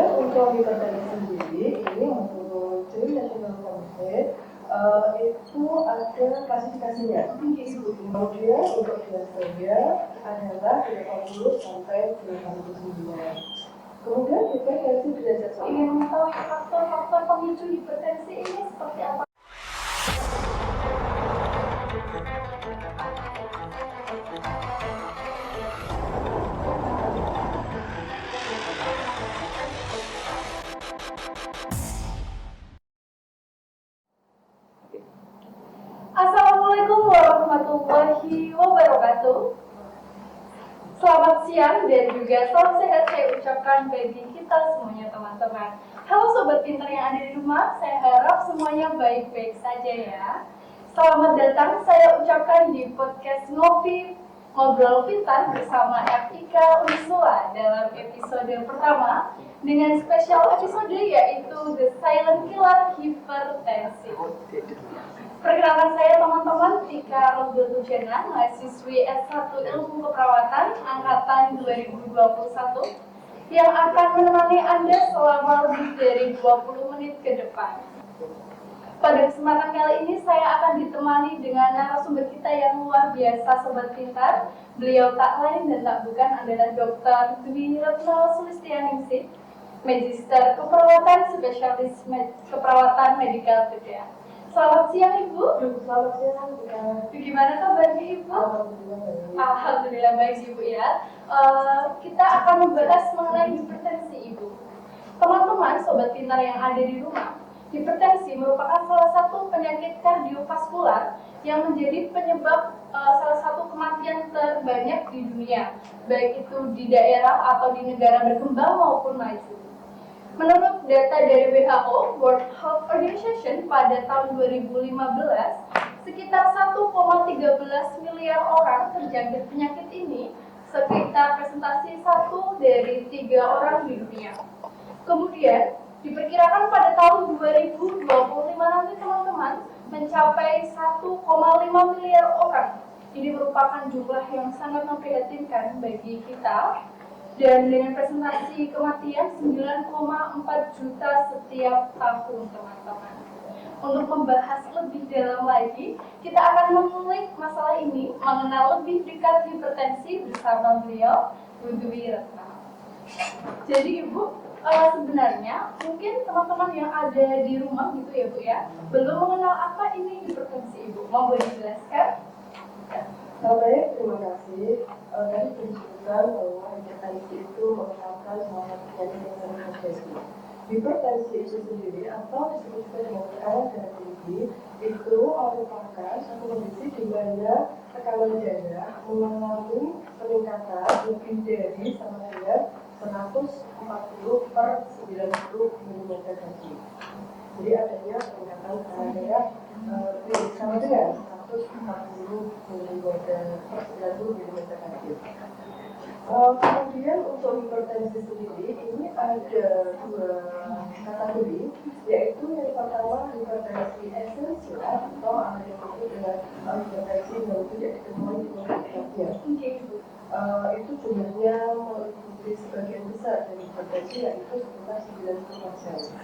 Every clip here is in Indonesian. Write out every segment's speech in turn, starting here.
Kemudian untuk hipertensi sendiri, ini menurut National Committee itu ada klasifikasinya. Kemudian untuk diastenia adalah 80 sampai 89. Kemudian hipertensi derajat 1. Ingin mengetahui faktor-faktor pemicu hipertensi ini seperti apa? Assalamualaikum warahmatullahi wabarakatuh. Selamat siang dan juga salam sehat saya ucapkan bagi kita semuanya teman-teman. Halo sobat pintar yang ada di rumah, saya harap semuanya baik-baik saja ya. Selamat datang saya ucapkan di podcast Ngobrol Pintar bersama Eka Ursula dalam episode pertama dengan spesial episode yaitu The Silent Killer Hipertensi. Perkenalkan saya teman-teman, Tika Robertujana, mahasiswi S1 Ilmu Keperawatan Angkatan 2021 yang akan menemani Anda selama lebih dari 20 menit ke depan. Pada kesempatan kali ini saya akan ditemani dengan narasumber kita yang luar biasa Sobat Pintar. Beliau tak lain dan tak bukan adalah Dr. Dwi Retno Sulistianingsih, Magister Keperawatan Spesialis Keperawatan Medikal Kedua. Selamat siang Ibu. Selamat siang. Bagaimana kabarnya Ibu? Alhamdulillah baik Ibu ya. Kita akan membahas mengenai hipertensi Ibu. Teman-teman, sobat pintar yang ada di rumah, hipertensi merupakan salah satu penyakit kardiovaskular yang menjadi penyebab salah satu kematian terbanyak di dunia, baik itu di daerah atau di negara berkembang maupun maju. Menurut data dari WHO, World Health Organization, pada tahun 2015, sekitar 1,13 miliar orang terjangkit penyakit ini, sekitar presentasi 1 dari 3 orang di dunia. Kemudian, diperkirakan pada tahun 2025 nanti teman-teman mencapai 1,5 miliar orang. Ini merupakan jumlah yang sangat memprihatinkan bagi kita. Dan dengan presentasi kematian 9,4 juta setiap tahun teman-teman. Untuk membahas lebih dalam lagi, kita akan mengulik masalah ini, mengenal lebih dekat hipertensi bersama beliau, Bu Dwi Retno. Jadi Ibu, sebenarnya mungkin teman-teman yang ada di rumah gitu ya Bu ya, belum mengenal apa ini hipertensi Ibu. Mau boleh dijelaskan? Baik, terima kasih. Tadi disebutkan bahwa hipertensi itu merupakan salah satu penyakit yang sering terjadi. Hipertensi itu sendiri atau disebut juga dengan tekanan darah tinggi itu merupakan satu kondisi di mana tekanan darah mengalami peningkatan lebih dari sama dengan 140 per 90 mm Hg. Jadi adanya peningkatan tekanan darah sama dengan 140 mm per 90 mm Hg. Kemudian untuk hipertensi sendiri ini ada 2 kategori, yaitu yang pertama hipertensi esensial atau ada yang disebut dengan hipertensi yang tidak ditemui di masyarakat. Itu jumlahnya meliputi sebagian besar dari hipertensi yaitu sekitar 90%.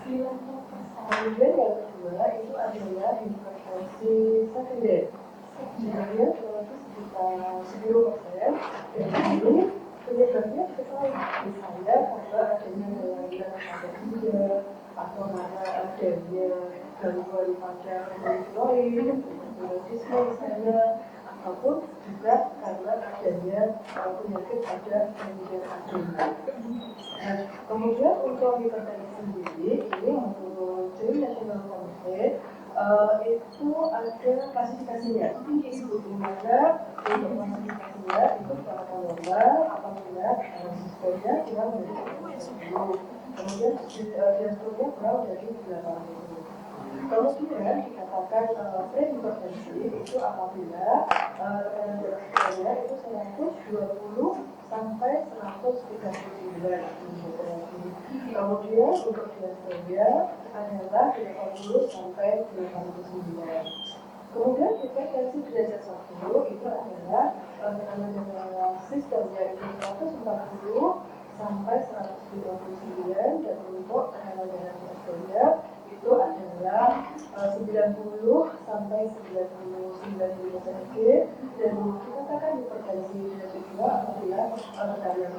Kemudian yang kedua itu adalah hipertensi sekunder. Jumlahnya sekitar 10%. Dan ini penyebabnya diketahui, misalnya karena adanya kelainan pada ginjal atau karena adanya gangguan pada tiroid, hipotiroidisme misalnya, ataupun juga karena adanya penyakit pada kelenjar adrenal. Kemudian untuk hipertensi sendiri, ini menurut National Committee itu ada klasifikasinya. Di mana untuk klasifikasinya itu secara normal apabila resikonya kurang dari 10, kemudian diastolnya kurang dari 80. Kemudian dikatakan prehipertensi itu apabila tekanan darahnya itu 120 sampai 139 mm. Kemudian untuk diastolnya adalah 80 sampai 89. Kemudian hipertensi derajat 1 itu adalah tekanan darah sistemnya itu 140 sampai 129 dan 99 mm dan dikatakan hipertensi derajat 2 apabila tekanan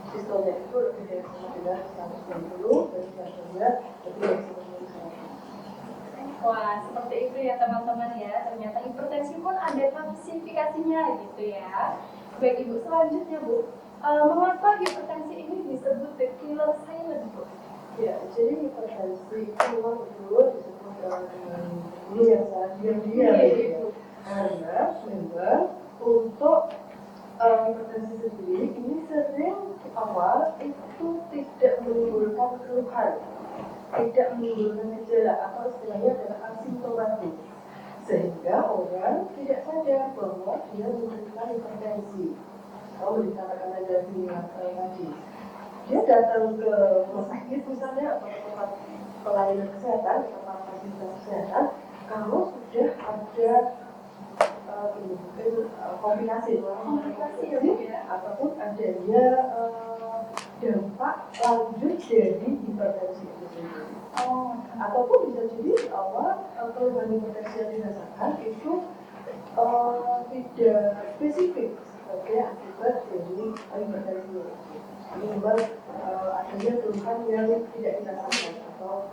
sistolnya itu lebih dari 190 dan jantung lebih dari 190. Wah, seperti itu ya teman-teman ya. Ternyata hipertensi pun ada klasifikasinya gitu ya. Baik Ibu, selanjutnya Bu, mengapa hipertensi ini disebut the killer silent Bu? Ya, jadi hipertensi itu memang betul disebut dengan ini yang sangat diam-diam ya. Karena memang untuk hipertensi sendiri ini sering di awal itu tidak menimbulkan keluhan, tidak menimbulkan gejala atau istilahnya adalah asimptomatik, sehingga orang tidak sadar bahwa dia menderita hipertensi. Kalau dikatakan ada bilang tadi, dia datang ke rumah sakit misalnya atau ke tempat pelayanan kesehatan, tempat fasilitas kesehatan, kalau sudah ada komplikasi ataupun adanya dampak lanjut dari hipertensi itu sendiri. Ataupun bisa jadi di awal keluhan hipertensi yang dirasakan itu tidak spesifik sebagai akibat dari hipertensi. Ini memang adanya keluhan yang tidak dirasakan atau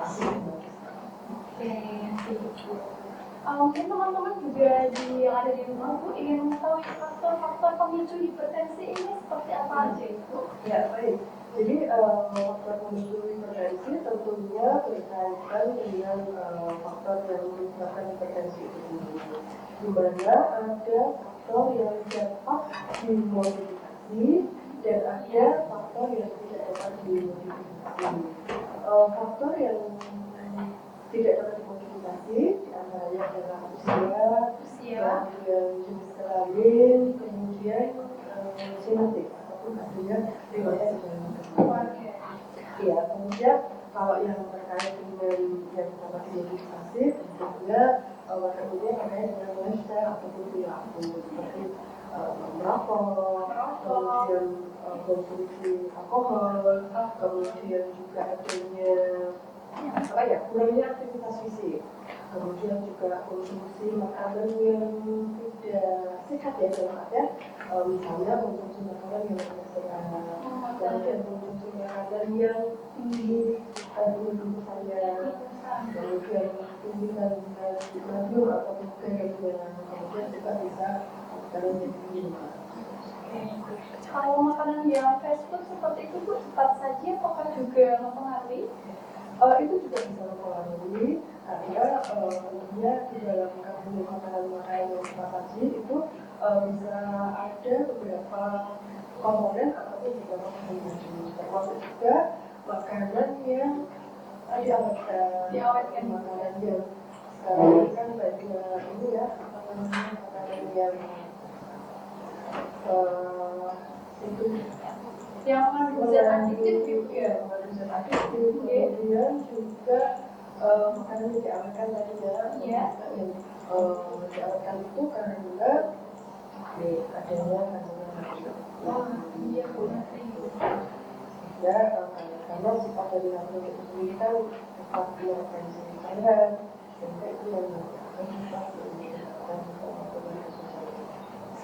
asimptomatis. Mungkin teman-teman juga yang ada di rumah Bu ingin mengetahui faktor-faktor pemicu hipertensi ini seperti apa aja itu? Ya, baik. Jadi faktor pemicu hipertensi tentunya berkaitan dengan faktor yang menyebabkan hipertensi itu sendiri. Di mana ada faktor yang dapat dimodifikasi dan ada faktor yang tidak dapat dimodifikasi. Faktor yang tidak dapat dimodifikasi diantaranya adalah usia, kemudian jenis kelamin, kemudian genetik ataupun hasilnya riwayat dalam keluarga. Ya, kemudian kalau yang terkait dengan yang dapat dimodifikasi tentunya kemudian terkait dengan lifestyle ataupun perilaku seperti merokok, kemudian konsumsi alkohol, kemudian juga adanya kurangnya aktivitas fisik, kemudian juga konsumsi makanan yang tidak sehat ya dalam artian misalnya konsumsi makanan yang tidak sehat, kemudian konsumsi makanan yang tinggi kandungan saya, kemudian tinggi kandungan natrium atau garamnya, kemudian juga bisa makanan yang tinggi. Kalau makanan yang fast food seperti itu Bu, cepat saja apakah juga mempengaruhi? Itu juga bisa mempengaruhi karena tentunya di dalam makanan-makanan yang cepat saji itu bisa ada beberapa komponen ataupun beberapa bahan termasuk juga makanan yang diawetkan, makanan yang sekarang kan banyak ini ya makanan yang itu yang mengandung zat adiktif gitu ya, kemudian juga makanan yang diawetkan tadi ya, yang diawetkan itu karena adanya kandungan natrium. Iya benar. Ya, karena sifat dari natrium itu sendiri kan sifat yang tensi cairan, sehingga itu yang menyebabkan sifat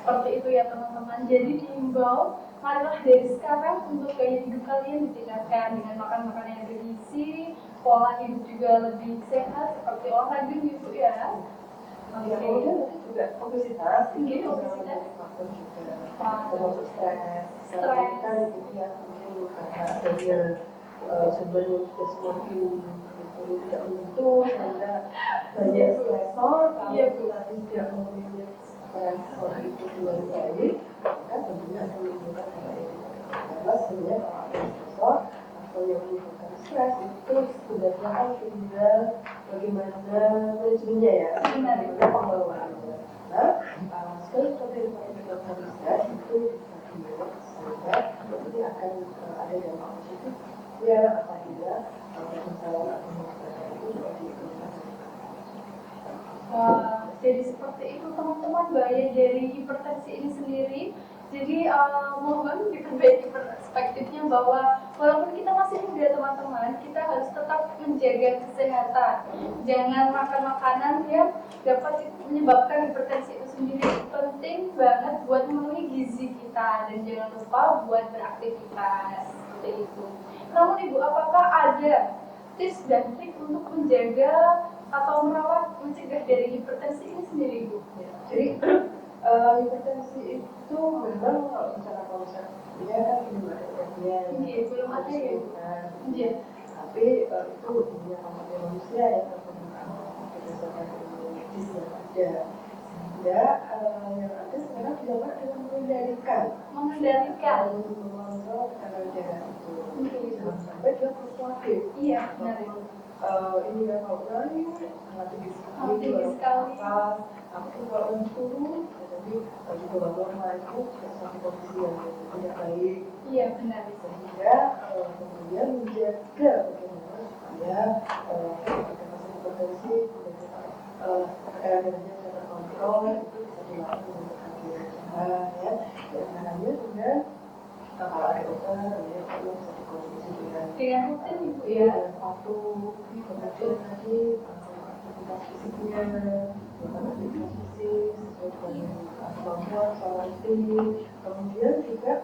seperti itu ya teman-teman. Jadi diimbau marilah dari sekarang untuk gaya hidup kalian ditingkatkan dengan makan makanan yang bergizi, pola hidup juga lebih sehat seperti olahraga gitu ya. Kemudian juga obesitas, tinggi obesitas, faktor juga termasuk stres kan itu ya mungkin karena adanya sebenarnya sudah semakin tidak menentu sehingga banyak stresor kalau kita tidak memiliki orang itu dengan baik, maka tentunya akan menimbulkan hal itu. Karena sebenarnya kalau ada stresor atau yang menimbulkan stres itu sebenarnya kan tinggal bagaimana manajemennya ya, bagaimana pengelolaannya. Nah, sekali seperti yang kita tadi stres itu bisa dibuat sehingga nanti akan ada dampak positif ya apabila permasalahan atau masalah itu sudah diimplementasikan. Jadi seperti itu teman-teman bahaya dari hipertensi ini sendiri. Jadi mohon diperbaiki perspektifnya bahwa walaupun kita masih muda teman teman-teman, kita harus tetap menjaga kesehatan. Jangan makan makanan yang dapat menyebabkan hipertensi itu sendiri. Penting banget buat memenuhi gizi kita dan jangan lupa buat beraktivitas seperti itu. Namun Ibu, apakah ada tips dan trik untuk menjaga atau mencegah dari hipertensi ini sendiri, Ibu? Ya, jadi hipertensi itu memang kalau secara konsep dia kan belum ada kejadian. Iya, belum ada ya. Iya. Tapi itu dunia konsep manusia yang terkembang berdasarkan ilmu medis yang ada. Sehingga yang ada sekarang dilakukan dengan mengendalikan untuk mengontrol tekanan darah itu. Jangan sampai dia fluktuatif. Iya, benar. Ini kan kalau naik sangat tinggi sekali, tapi kalau turun jadi juga normal itu suatu kondisi yang tidak baik. Iya, benar. Sehingga kemudian menjaga bagaimana supaya ketika masih hipertensi tekanannya bisa terkontrol, itu bisa dilakukan dengan berbagai cara ya. Di antaranya dengan kalau ada obat, ya kalau bisa dikonsumsi dengan rutin, Ibu ya. Dengan patuh, kemudian tadi aktivitas fisiknya, melakukan aktivitas fisik sesuai dengan kemampuan seorang istri. Kemudian juga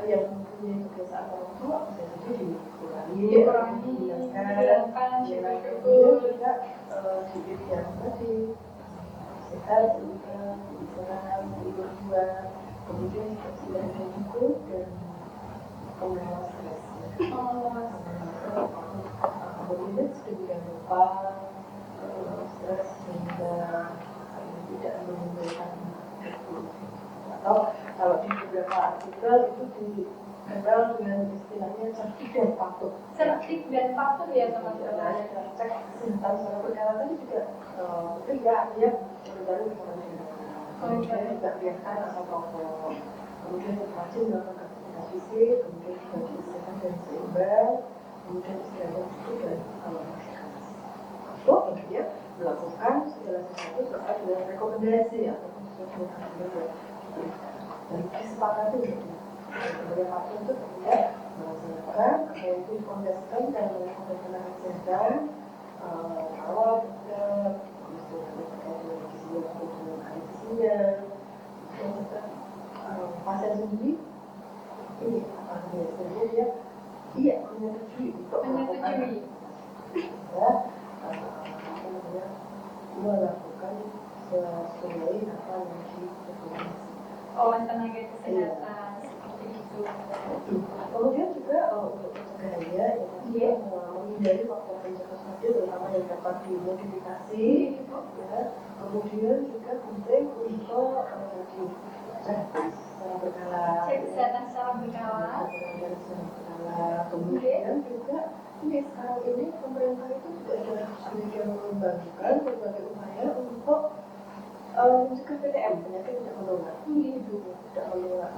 yang mempunyai kebiasaan merokok bisa jadi dikurangi, dihilangkan. Kemudian juga diri yang tadi sehat, istirahat, tidur juga. Kemudian juga istirahat cukup dan mengelola stres. Kemudian sedemikian rupa stres sehingga tidak menimbulkan atau kalau di beberapa artikel itu dikenal dengan istilahnya cerdik dan patuh. Cerdik dan patuh ya teman-teman. Cek kesehatan secara berkala tadi juga ketiga dia berbaru kemudian juga biarkan asal rokok, kemudian rajin melakukan aktivitas fisik, kemudian juga sehat dan seimbang, kemudian istirahat cukup dan untuk kemudian melakukan segala sesuatu terkait dengan rekomendasi ataupun sesuatu yang dan disepakati kemudian patuh itu kemudian melaksanakan yaitu dikondasikan dan melakukan kesehatan awal juga terkait dengan gizi yang adisinya dan juga pasien sendiri ini apa namanya dia iya menyetujui untuk melakukan ya melakukan sesuai apa yang direkomendasi oleh tenaga kesehatan seperti itu. Kemudian juga untuk pencegahannya ya menghindari faktor penyebab tadi terutama yang dapat dimodifikasi ya. Kemudian juga penting untuk cek secara berkala. Cek kesehatan secara berkala. Kemudian juga ini sekarang ini pemerintah itu juga sudah sedikit mengembangkan berbagai upaya untuk mencegah PTM, penyakit tidak menular. Tidak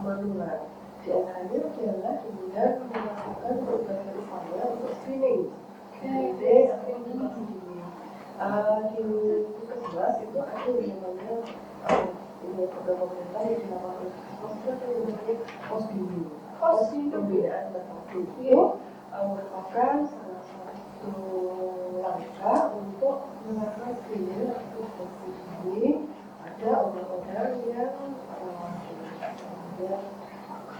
menular. Di antaranya adalah dengan melakukan berbagai upaya untuk screening. Di Puskesmas itu ada yang namanya ini program pemerintah yang dinamakan Puskesmas itu ada yang namanya Posbindu. Pembinaan terpadu itu merupakan salah satu langkah untuk melakukan screening atau screening ada orang-orang yang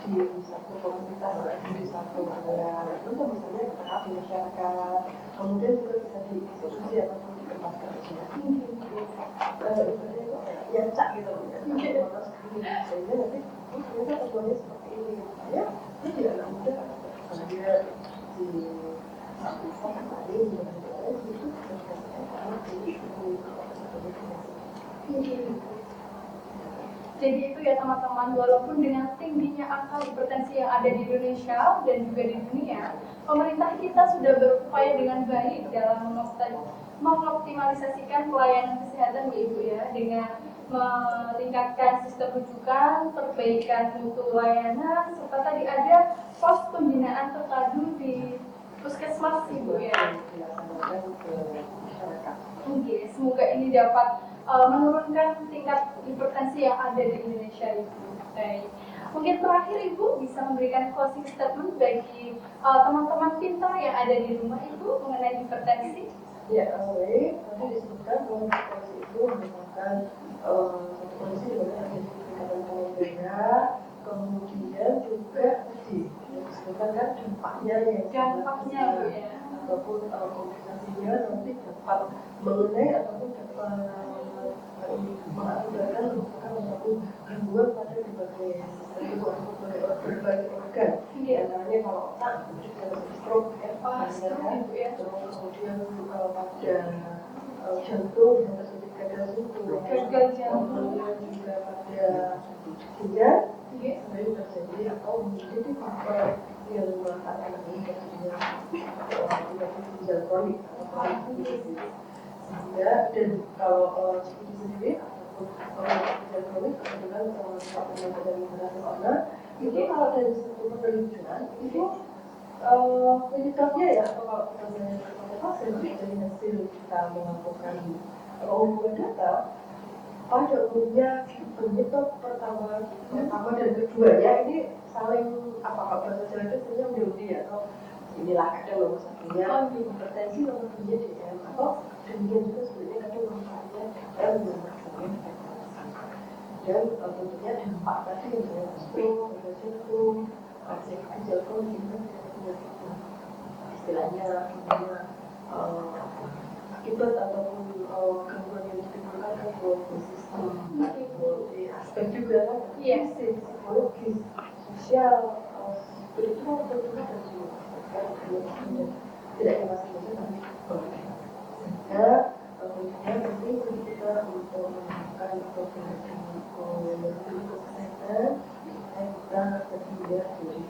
di satu komunitas di satu area itu misalnya berhak di masyarakat, kemudian juga bisa di institusi ataupun di tempat kerja. Ya cak gitu ya, sehingga nanti ternyata tujuannya seperti ini ya, ini tidak anak muda karena dia di satu kembali menjadi itu Jadi itu ya teman-teman, walaupun dengan tingginya angka hipertensi yang ada di Indonesia dan juga di dunia, pemerintah kita sudah berupaya dengan baik dalam mengoptimalisasikan pelayanan kesehatan ya Ibu ya, dengan meningkatkan sistem rujukan, perbaikan mutu layanan, serta tadi ada pos pembinaan terpadu di Puskesmas Ibu ya. Oke, semoga ini dapat menurunkan tingkat hipertensi yang ada di Indonesia itu. Baik. Mungkin terakhir Ibu bisa memberikan closing statement bagi teman-teman pintar yang ada di rumah Ibu mengenai hipertensi. Ya, baik. Tadi disebutkan bahwa hipertensi itu merupakan satu kondisi di mana terjadi peningkatan tekanan darah, kemudian juga tadi disebutkan kan dampaknya yang Dampaknya Bu ya. ataupun komplikasinya nanti dapat mengenai ataupun dapat mengakibatkan kerusakan ataupun gangguan pada berbagai sistem tubuh ataupun berbagai organ. Di antaranya kalau otak itu juga terjadi stroke ya, terus kemudian pada jantung bisa terjadi gagal jantung, kemudian juga pada ginjal sering terjadi atau menjadi faktor yang mengatakan ini terjadinya penyakit ginjal kronik atau sehingga dan kalau seperti sendiri ataupun ginjal kronik kebetulan penyakit dari karena itu kalau dari satu penelitian itu penyebabnya ya atau kalau kita melihat kepada pasien dari hasil kita melakukan pengumpulan data pada umumnya penyebab pertama dan kedua ya ini saling apa bahasa Jawa itu sebenarnya menjadi atau inilah kadang nomor satunya hipertensi, nomor duanya DM atau demikian juga sebenarnya kadang nomor satunya DM nomor duanya hipertensi dan tentunya dampak tadi yang stroke, gagal jantung, ginjal kronik istilahnya akibat ataupun gangguan yang ditimbulkan kan sistem di aspek juga kan fisik, psikologis, sosial, spiritual tentunya dan semua aspek tidak hanya masalah tapi sehingga tentunya penting bagi kita untuk melakukan komunikasi kesehatan supaya kita terhindar dari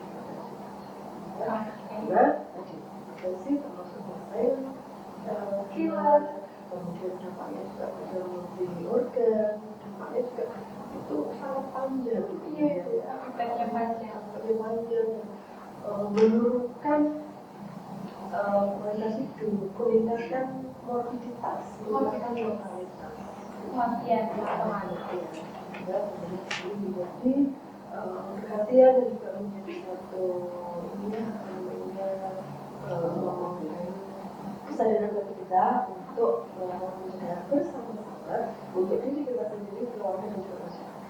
karena hipertensi termasuk lain kilat, kemudian dampaknya juga pada multi organ, dampaknya juga itu sangat panjang, menurunkan kualitas hidup, meningkatkan morbiditas, meningkatkan mortalitas, kematian menjadi perhatian dan juga menjadi satu kesadaran bagi kita untuk mencegah bersama-sama untuk diri kita sendiri, keluarga dan juga masyarakat.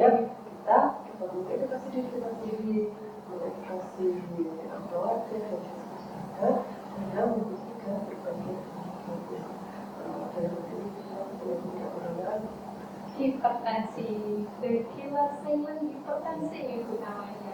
Ya, kita mengedukasi diri kita sendiri, mengedukasi keluarga dan juga masyarakat dalam mencegah berbagai dalam diri kita benar-benar hipertensi, the killer silent hipertensi Ibu namanya.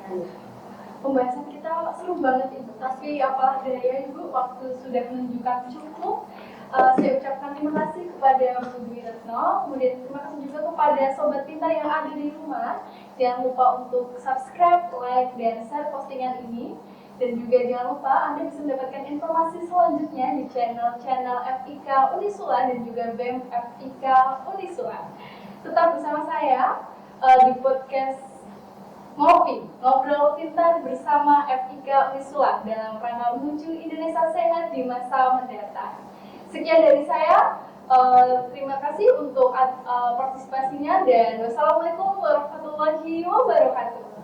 Pembahasan kita seru banget Ibu, tapi apalah daya Ibu, waktu sudah menunjukkan cukup. Saya ucapkan terima kasih kepada Bu Dwi Retno, kemudian terima kasih juga kepada Sobat Pintar yang ada di rumah. Jangan lupa untuk subscribe, like, dan share postingan ini. Dan juga jangan lupa Anda bisa mendapatkan informasi selanjutnya di channel FIK Unisula dan juga BEM FIK Unisula. Tetap bersama saya di podcast Ngobrol Pintar bersama FIK Unisula dalam rangka menuju Indonesia Sehat di masa mendatang. Sekian dari saya, terima kasih untuk partisipasinya dan wassalamualaikum warahmatullahi wabarakatuh.